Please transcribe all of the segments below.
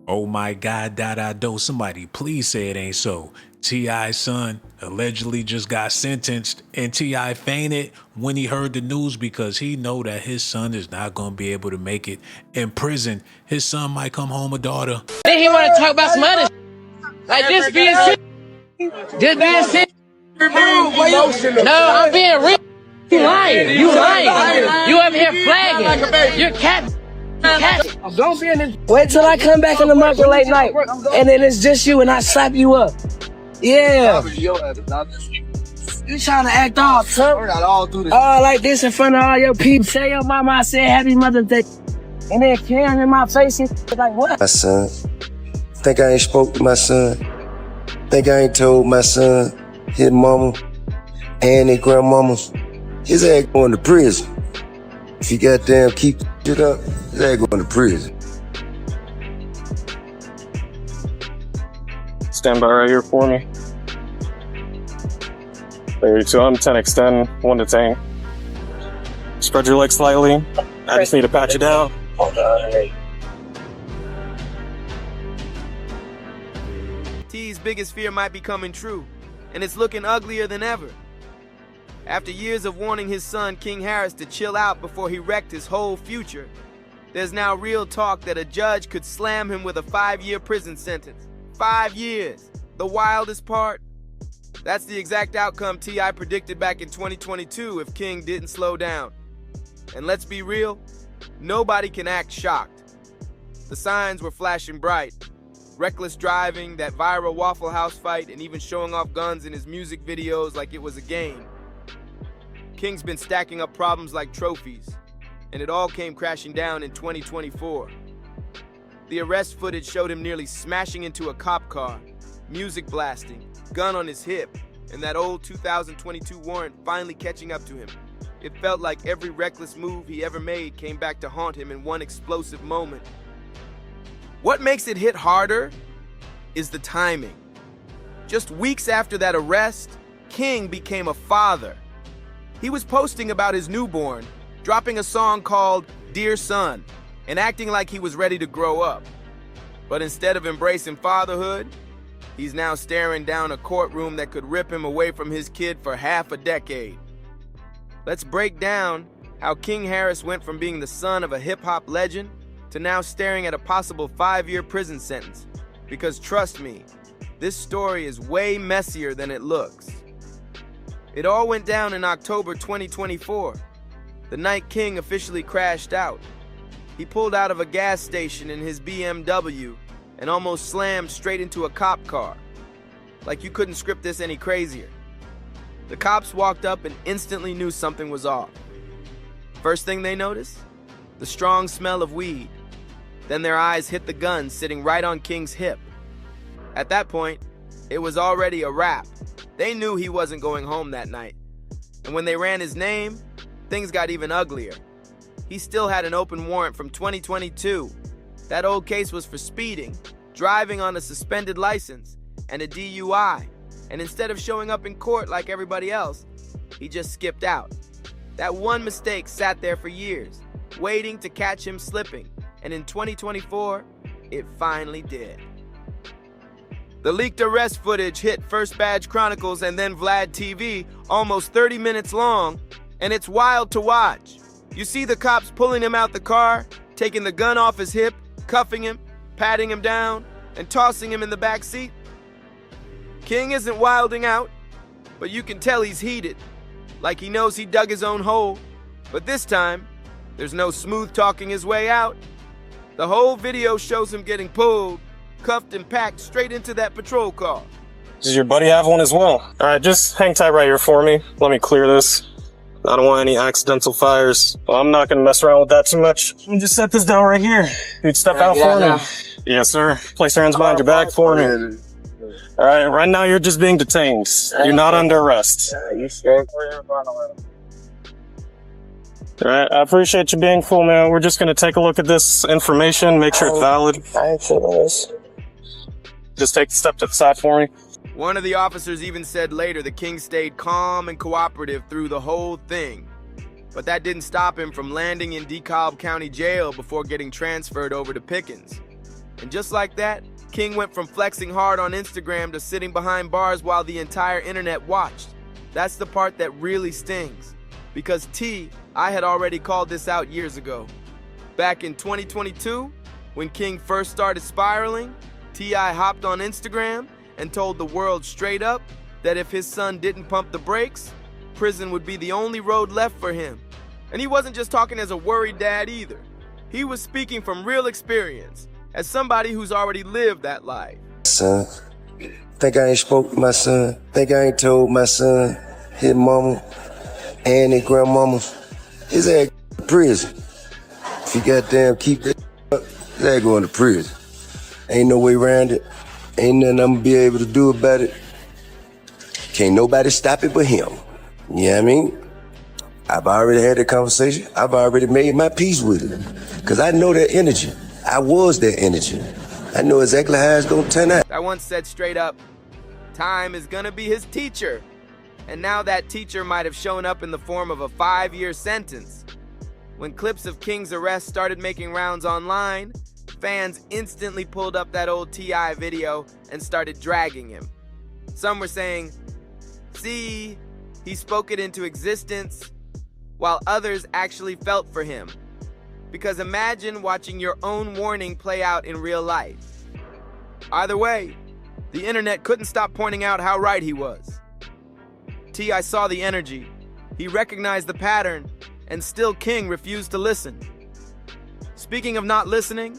Oh my God, do somebody please say it ain't so. T.I.'s son allegedly just got sentenced, and T.I. fainted when he heard the news because he know that his son is not going to be able to make it in prison. His son might come home a daughter. Then he want to talk about some other like this being serious. This being serious. No, I'm being real. You lying. You lying. You up here flagging. You're cat. Don't be in this. Wait till I come back in the market late night, and then it's just you, and I slap you up. Yeah. You trying to act all tough? All like this in front of all your people. Tell your mama I said Happy Mother's Day, and then Karen in my face and like what? My son. Think I ain't spoke to my son. Think I ain't told my son, his mama, and his grandmama, his ass going to prison. If he goddamn keep it up, his ass going to prison. Stand by right here for me. 32 on 10 extend, 1 detain. Spread your legs slightly. I just need to pat you down. T's biggest fear might be coming true, and it's looking uglier than ever. After years of warning his son, King Harris, to chill out before he wrecked his whole future, there's now real talk that a judge could slam him with a 5-year prison sentence. 5 years. The wildest part? That's the exact outcome T.I. predicted back in 2022 if King didn't slow down. And let's be real, nobody can act shocked. The signs were flashing bright. Reckless driving, that viral Waffle House fight, and even showing off guns in his music videos like it was a game. King's been stacking up problems like trophies, and it all came crashing down in 2024. The arrest footage showed him nearly smashing into a cop car, music blasting, gun on his hip, and that old 2022 warrant finally catching up to him. It felt like every reckless move he ever made came back to haunt him in one explosive moment. What makes it hit harder is the timing. Just weeks after that arrest, King became a father. He was posting about his newborn, dropping a song called Dear Son, and acting like he was ready to grow up. But instead of embracing fatherhood, he's now staring down a courtroom that could rip him away from his kid for half a decade. Let's break down how King Harris went from being the son of a hip-hop legend to now staring at a possible 5-year prison sentence. Because trust me, this story is way messier than it looks. It all went down in October 2024, the night King officially crashed out. He pulled out of a gas station in his BMW and almost slammed straight into a cop car. Like you couldn't script this any crazier. The cops walked up and instantly knew something was off. First thing they noticed? The strong smell of weed. Then their eyes hit the gun sitting right on King's hip. At that point, it was already a wrap. They knew he wasn't going home that night. And when they ran his name, things got even uglier. He still had an open warrant from 2022. That old case was for speeding, driving on a suspended license, and a DUI. And instead of showing up in court like everybody else, he just skipped out. That one mistake sat there for years, waiting to catch him slipping. And in 2024, it finally did. The leaked arrest footage hit First Badge Chronicles and then Vlad TV, almost 30 minutes long, and it's wild to watch. You see the cops pulling him out the car, taking the gun off his hip, cuffing him, patting him down, and tossing him in the back seat. King isn't wilding out, but you can tell he's heated, like he knows he dug his own hole. But this time, there's no smooth talking his way out. The whole video shows him getting pulled, cuffed and packed straight into that patrol car. Does your buddy have one as well? Alright, just hang tight right here for me. Let me clear this. I don't want any accidental fires. Well, I'm not gonna mess around with that too much. Let me just set this down right here. You'd step out for me. Yes, sir. Place your hands behind your back for me. Alright, right now you're just being detained. You're not under arrest. Alright, I appreciate you being full, man. We're just gonna take a look at this information, make sure it's valid. Just take a step to the side for me. One of the officers even said later the King stayed calm and cooperative through the whole thing. But that didn't stop him from landing in DeKalb County Jail before getting transferred over to Pickens. And just like that, King went from flexing hard on Instagram to sitting behind bars while the entire internet watched. That's the part that really stings. Because I had already called this out years ago. Back in 2022, when King first started spiraling, T.I. hopped on Instagram and told the world straight up that if his son didn't pump the brakes, prison would be the only road left for him. And he wasn't just talking as a worried dad either. He was speaking from real experience, as somebody who's already lived that life. Son, think I ain't spoke to my son. Think I ain't told my son, his mama, and his grandmama, his ass to prison. If he goddamn keep that up, his ass going to prison. Ain't no way around it. Ain't nothing I'm gonna be able to do about it. Can't nobody stop it but him. You know what I mean? I've already had that conversation. I've already made my peace with it. Because I know that energy. I was that energy. I know exactly how it's gonna turn out. I once said straight up, time is gonna be his teacher. And now that teacher might have shown up in the form of a 5-year sentence. When clips of King's arrest started making rounds online, fans instantly pulled up that old T.I. video and started dragging him. Some were saying, see, he spoke it into existence, while others actually felt for him. Because imagine watching your own warning play out in real life. Either way, the internet couldn't stop pointing out how right he was. T.I. saw the energy, he recognized the pattern, and still King refused to listen. Speaking of not listening,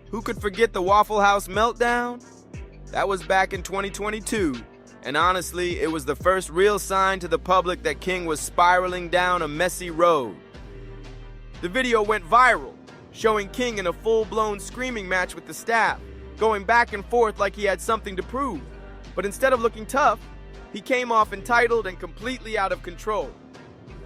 who could forget the Waffle House meltdown? That was back in 2022, and honestly, it was the first real sign to the public that King was spiraling down a messy road. The video went viral, showing King in a full-blown screaming match with the staff, going back and forth like he had something to prove. But instead of looking tough, he came off entitled and completely out of control.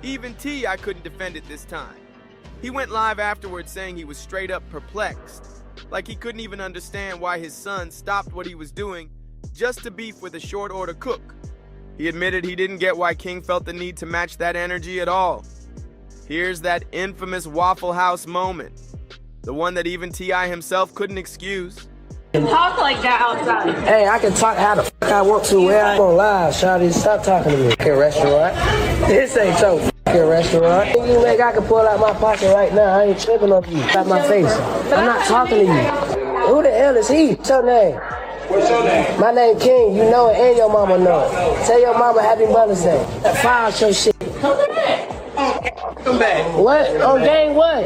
Even T.I. couldn't defend it this time. He went live afterwards saying he was straight up perplexed, like he couldn't even understand why his son stopped what he was doing just to beef with a short order cook. He admitted he didn't get why King felt the need to match that energy at all. Here's that infamous Waffle House moment, the one that even T.I. himself couldn't excuse. Talk like that outside. Hey, I can talk how the fuck I want to. Where I gonna lie, shawty, stop talking to me. Fucking restaurant. This ain't your fucking restaurant. You think I can pull out my pocket right now? I ain't tripping on you. Stop my face. I'm not talking to you. Who the hell is he? What's your name? What's your name? My name King. You know it and your mama know it. Tell your mama Happy Mother's Day. File your shit. Come back. What? On game what?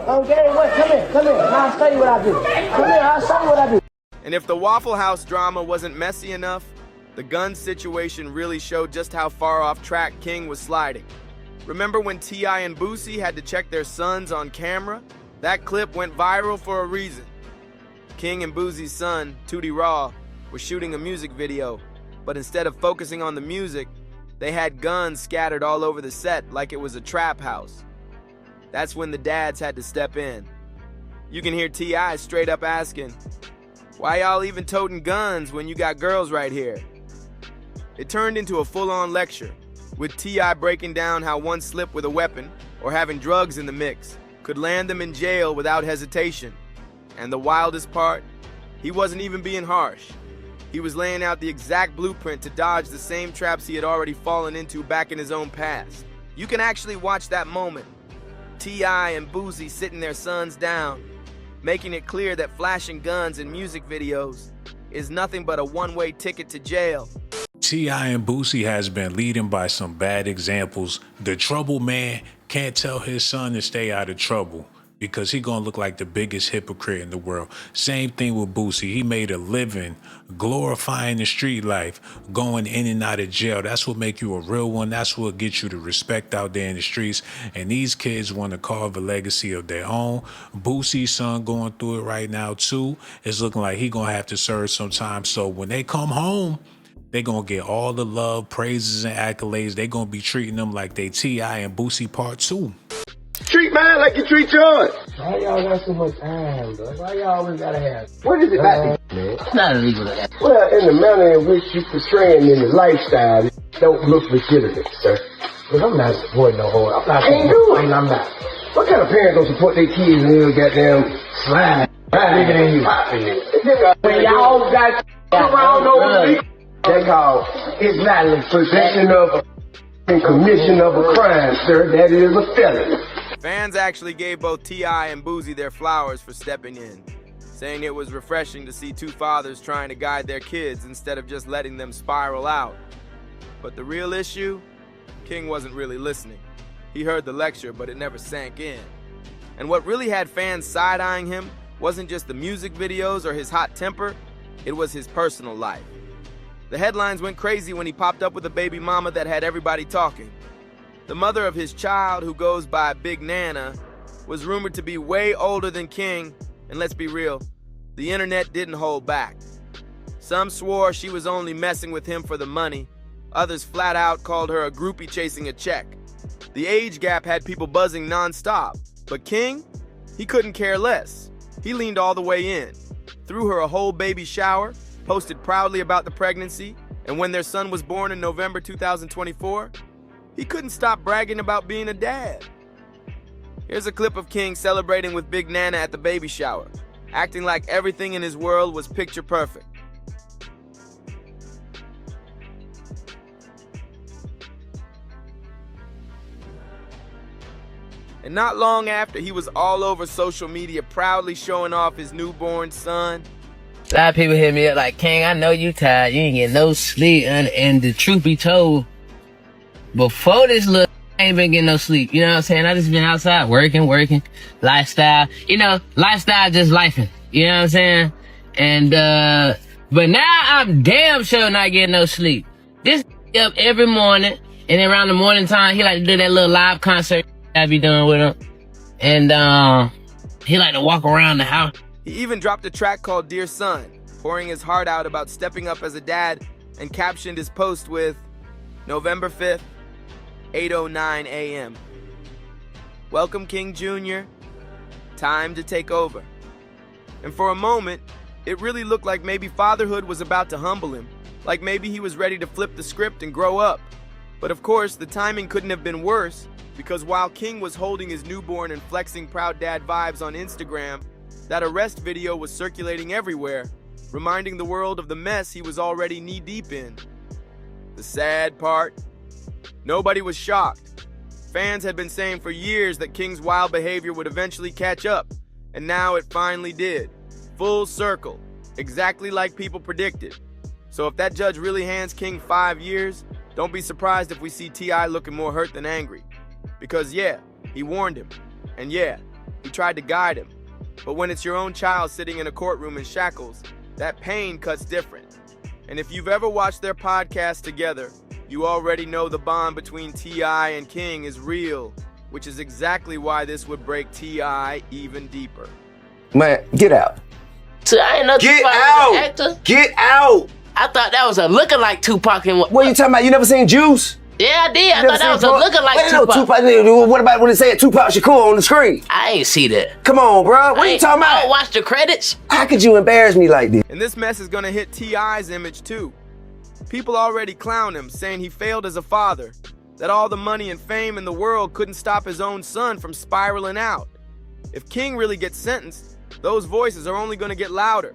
On game what? Come here. Come here. Now I'll show you what I do. Come here. I'll show you what I do. And if the Waffle House drama wasn't messy enough, the gun situation really showed just how far off track King was sliding. Remember when T.I. and Boosie had to check their sons on camera? That clip went viral for a reason. King and Boosie's son, Tootie Raw, were shooting a music video, but instead of focusing on the music, they had guns scattered all over the set like it was a trap house. That's when the dads had to step in. You can hear T.I. straight up asking, why y'all even toting guns when you got girls right here? It turned into a full-on lecture, with T.I. breaking down how one slip with a weapon or having drugs in the mix could land them in jail without hesitation. And the wildest part, he wasn't even being harsh. He was laying out the exact blueprint to dodge the same traps he had already fallen into back in his own past. You can actually watch that moment. T.I. and Boosie sitting their sons down, making it clear that flashing guns in music videos is nothing but a one-way ticket to jail. T.I. and Boosie has been leading by some bad examples. The trouble man can't tell his son to stay out of trouble because he gonna look like the biggest hypocrite in the world. Same thing with Boosie. He made a living glorifying the street life, going in and out of jail. That's what make you a real one. That's what gets you the respect out there in the streets. And these kids want to carve a legacy of their own. Boosie's son going through it right now too. It's looking like he gonna have to serve some time. So when they come home, they gonna get all the love, praises, and accolades. They gonna be treating them like they T.I. and Boosie Part 2. Treat mine like you treat yours. Why y'all got so much time, bro? Why y'all always gotta have? What is it about this, man? It's not illegal to have. Well, in the manner in which you're portraying in the lifestyle, it don't look legitimate, sir. Because I'm not supporting no whore. I'm not. I'm not. What kind of parents don't support their kids in little goddamn slide? Bigger than you. When y'all got around over they call it's not a possession of a commission of a crime, sir. That is a felony. Fans actually gave both T.I. and Boosie their flowers for stepping in, saying it was refreshing to see two fathers trying to guide their kids instead of just letting them spiral out. But the real issue? King wasn't really listening. He heard the lecture, but it never sank in. And what really had fans side-eyeing him wasn't just the music videos or his hot temper, it was his personal life. The headlines went crazy when he popped up with a baby mama that had everybody talking. The mother of his child, who goes by Big Nana, was rumored to be way older than King, and let's be real, the internet didn't hold back. Some swore she was only messing with him for the money. Others flat out called her a groupie chasing a check. The age gap had people buzzing non-stop, but King, he couldn't care less. He leaned all the way in, threw her a whole baby shower, posted proudly about the pregnancy, and when their son was born in November 2024, he couldn't stop bragging about being a dad. Here's a clip of King celebrating with Big Nana at the baby shower, acting like everything in his world was picture perfect. And not long after, he was all over social media proudly showing off his newborn son. A lot of people hit me up like, King, I know you tired. You ain't getting no sleep. And the truth be told, before this look, I ain't been getting no sleep. You know what I'm saying? I just been outside working, lifestyle. You know, lifestyle just lifing. You know what I'm saying? And, but now I'm damn sure not getting no sleep. This up every morning, and then around the morning time, he like to do that little live concert I be doing with him. And, he like to walk around the house. He even dropped a track called Dear Son, pouring his heart out about stepping up as a dad, and captioned his post with, November 5th, 8:09 a.m. Welcome, King Jr. Time to take over. And for a moment, it really looked like maybe fatherhood was about to humble him, like maybe he was ready to flip the script and grow up. But of course, the timing couldn't have been worse, because while King was holding his newborn and flexing proud dad vibes on Instagram, that arrest video was circulating everywhere, reminding the world of the mess he was already knee-deep in. The sad part? Nobody was shocked. Fans had been saying for years that King's wild behavior would eventually catch up, and now it finally did. Full circle, exactly like people predicted. So if that judge really hands King 5 years, don't be surprised if we see T.I. looking more hurt than angry. Because yeah, he warned him, and yeah, he tried to guide him. But when it's your own child sitting in a courtroom in shackles, that pain cuts different. And if you've ever watched their podcast together, you already know the bond between T.I. and King is real, which is exactly why this would break T.I. even deeper. Man, get out. So I ain't know Get Tupac out. was an actor. Get out. I thought that was a looking-like Tupac. And What are you talking about? You never seen Juice? Yeah, I did. I thought that was a looking-like Tupac. What about when they say Tupac Shakur on the screen? I ain't see that. Come on, bro. What are you talking I don't about? watch the credits. How could you embarrass me like this? And this mess is gonna hit T.I.'s image too. People already clown him, saying he failed as a father, that all the money and fame in the world couldn't stop his own son from spiraling out. If King really gets sentenced, those voices are only gonna get louder,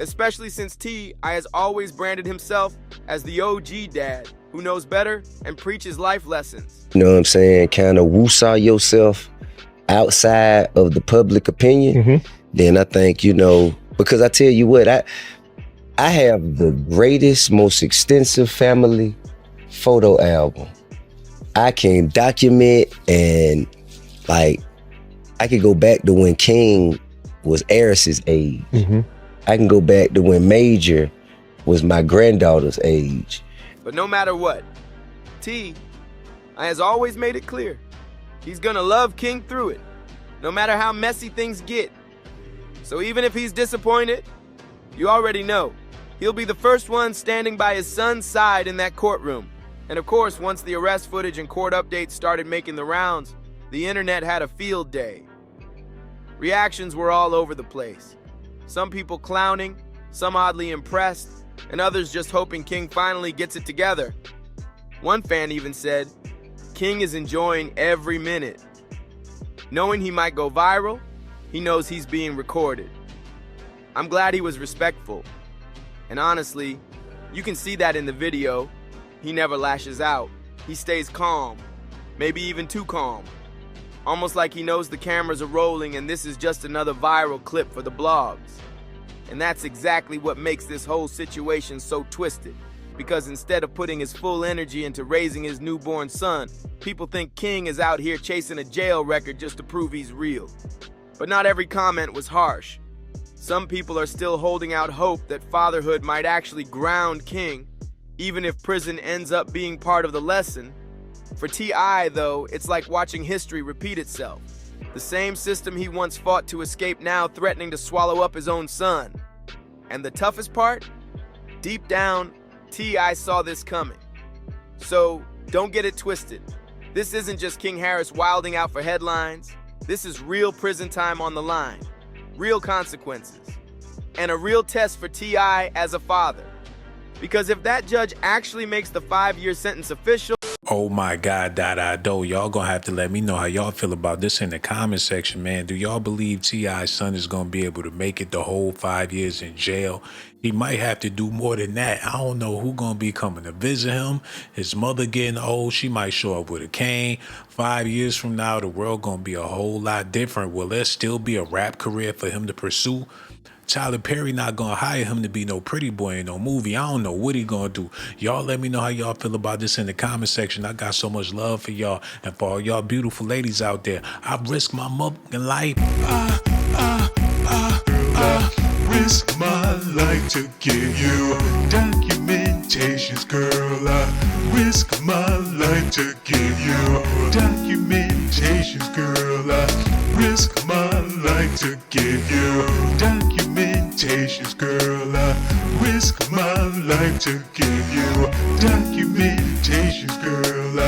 especially since T.I. has always branded himself as the OG dad, who knows better and preaches life lessons. You know what I'm saying? Kind of woosah yourself outside of the public opinion. Then I think, you know, because I tell you what, I have the greatest, most extensive family photo album. I can document and like, I could go back to when King was Eris's age. I can go back to when Major was my granddaughter's age. But no matter what, T.I. has always made it clear. He's gonna love King through it, no matter how messy things get. So even if he's disappointed, you already know, he'll be the first one standing by his son's side in that courtroom. And of course, once the arrest footage and court updates started making the rounds, the internet had a field day. Reactions were all over the place. Some people clowning, some oddly impressed, and others just hoping King finally gets it together. One fan even said, King is enjoying every minute. Knowing he might go viral, he knows he's being recorded. I'm glad he was respectful. And honestly, you can see that in the video. He never lashes out. He stays calm, maybe even too calm. Almost like he knows the cameras are rolling and this is just another viral clip for the blogs. And that's exactly what makes this whole situation so twisted. Because instead of putting his full energy into raising his newborn son, people think King is out here chasing a jail record just to prove he's real. But not every comment was harsh. Some people are still holding out hope that fatherhood might actually ground King, even if prison ends up being part of the lesson. For T.I., though, it's like watching history repeat itself. The same system he once fought to escape now threatening to swallow up his own son. And the toughest part? Deep down, T.I. saw this coming. So, don't get it twisted. This isn't just King Harris wilding out for headlines. This is real prison time on the line. Real consequences. And a real test for T.I. as a father. Because if that judge actually makes the 5-year sentence official... Oh my God, y'all gonna have to let me know how y'all feel about this in the comment section, man. Do y'all believe T.I.'s son is gonna be able to make it the whole 5 years in jail? He might have to do more than that. I don't know who gonna be coming to visit him. His mother getting old, she might show up with a cane. 5 years from now, the world gonna be a whole lot different. Will there still be a rap career for him to pursue? Tyler Perry not gonna hire him to be no pretty boy in no movie. I don't know what he gonna do. Y'all let me know how y'all feel about this in the comment section. I got so much love for y'all and for all y'all beautiful ladies out there. I risk my motherfucking life. Risk my life to give you documentations, girl. I risk my life to give you documentations, girl. I risk my life to give you documentations, girl. I risk my life to give you documentations, girl.